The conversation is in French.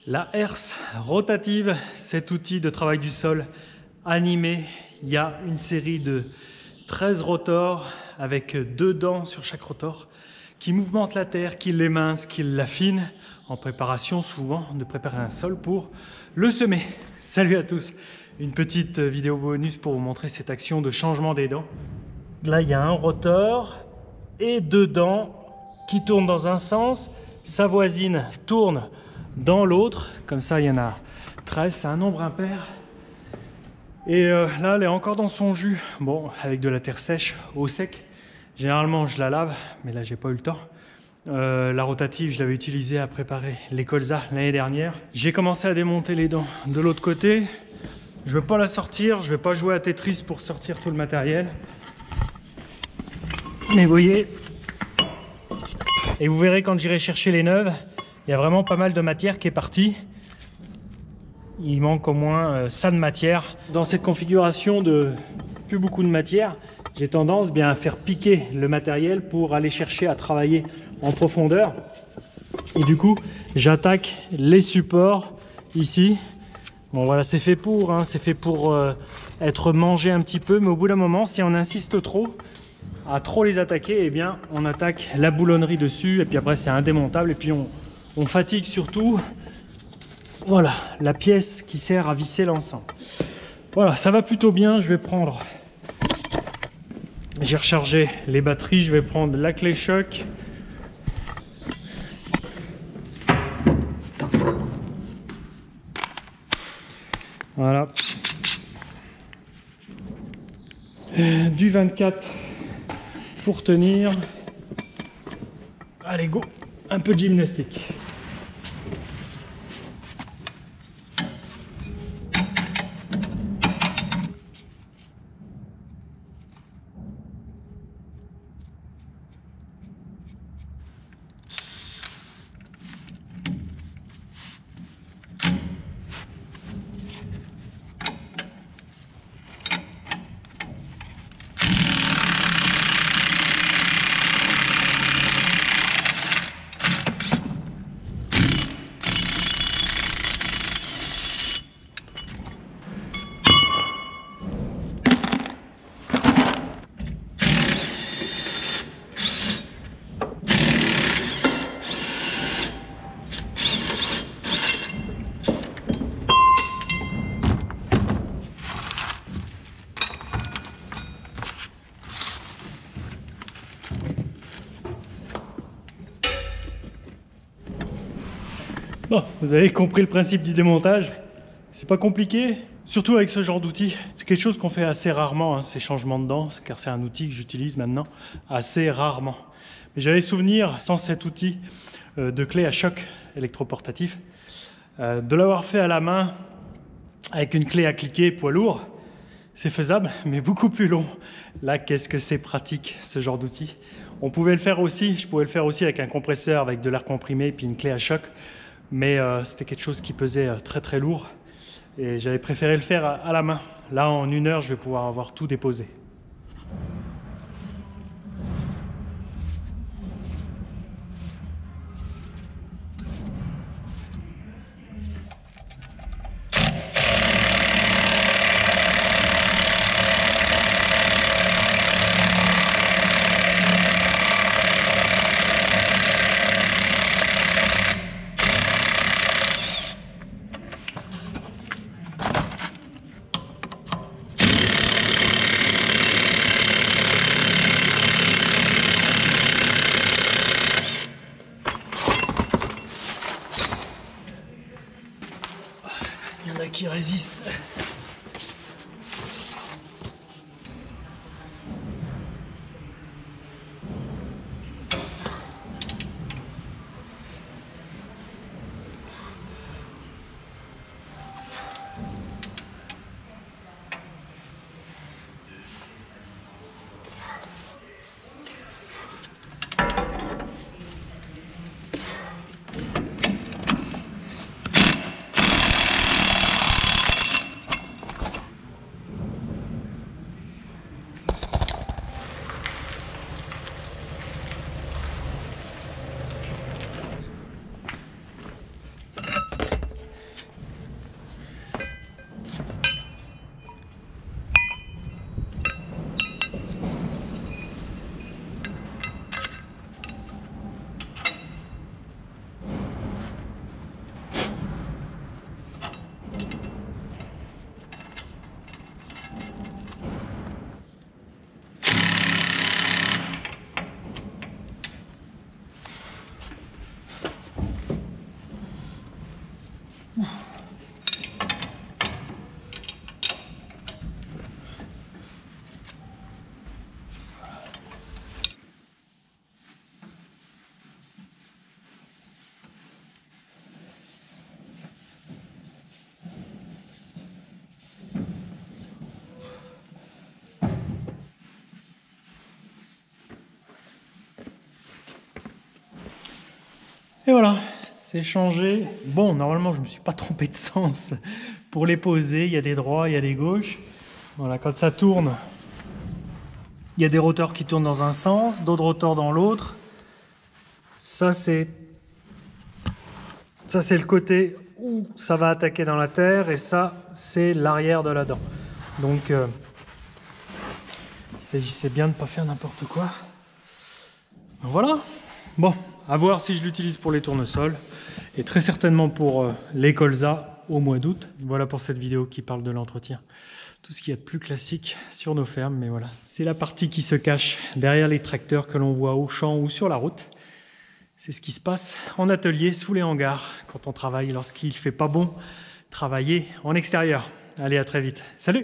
La herse rotative, cet outil de travail du sol animé, il y a une série de 13 rotors avec 2 dents sur chaque rotor qui mouvementent la terre, qui l'émincent, qui l'affinent en préparation souvent de préparer un sol pour le semer. Salut à tous, une petite vidéo bonus pour vous montrer cette action de changement des dents. Là il y a un rotor et 2 dents qui tournent dans un sens, sa voisine tourne dans l'autre, comme ça il y en a 13, c'est un nombre impair. Et là elle est encore dans son jus, bon avec de la terre sèche, au sec. Généralement je la lave, mais là j'ai pas eu le temps. La rotative je l'avais utilisée à préparer les colzas l'année dernière. J'ai commencé à démonter les dents de l'autre côté. Je veux pas la sortir, je vais pas jouer à Tetris pour sortir tout le matériel. Mais vous voyez, et vous verrez quand j'irai chercher les neuves, il y a vraiment pas mal de matière qui est partie. Il manque au moins ça de matière. Dans cette configuration de plus beaucoup de matière, j'ai tendance bien à faire piquer le matériel pour aller chercher à travailler en profondeur. Et du coup, j'attaque les supports ici. Bon voilà, c'est fait pour, hein, c'est fait pour être mangé un petit peu, mais au bout d'un moment, si on insiste trop, à trop les attaquer, eh bien on attaque la boulonnerie dessus, et puis après c'est indémontable, et puis on fatigue surtout, voilà, la pièce qui sert à visser l'ensemble. Voilà, ça va plutôt bien. Je vais prendre, j'ai rechargé les batteries, je vais prendre la clé choc. Voilà. Du 24 pour tenir. Allez, go. Un peu de gymnastique. Bon, vous avez compris le principe du démontage. C'est pas compliqué, surtout avec ce genre d'outil. C'est quelque chose qu'on fait assez rarement, hein, ces changements de dents, car c'est un outil que j'utilise maintenant assez rarement. Mais j'avais souvenir, sans cet outil de clé à choc électroportatif, de l'avoir fait à la main avec une clé à cliquer poids lourd. C'est faisable, mais beaucoup plus long. Là, qu'est-ce que c'est pratique, ce genre d'outil. On pouvait le faire aussi, je pouvais le faire aussi avec un compresseur, avec de l'air comprimé, puis une clé à choc. Mais c'était quelque chose qui pesait très très lourd. Et j'avais préféré le faire à la main. Là, en 1 heure, je vais pouvoir avoir tout déposé. Il y en a qui résistent. Et voilà, c'est changé. Bon, normalement, je ne me suis pas trompé de sens pour les poser. Il y a des droits, il y a des gauches. Voilà, quand ça tourne, il y a des rotors qui tournent dans un sens, d'autres rotors dans l'autre. Ça, c'est le côté où ça va attaquer dans la terre, et ça, c'est l'arrière de la dent. Donc, il s'agissait bien de ne pas faire n'importe quoi. Voilà. Bon, à voir si je l'utilise pour les tournesols, et très certainement pour les colzas au mois d'août. Voilà pour cette vidéo qui parle de l'entretien. Tout ce qu'il y a de plus classique sur nos fermes, mais voilà. C'est la partie qui se cache derrière les tracteurs que l'on voit au champ ou sur la route. C'est ce qui se passe en atelier, sous les hangars, quand on travaille, lorsqu'il ne fait pas bon travailler en extérieur. Allez, à très vite. Salut!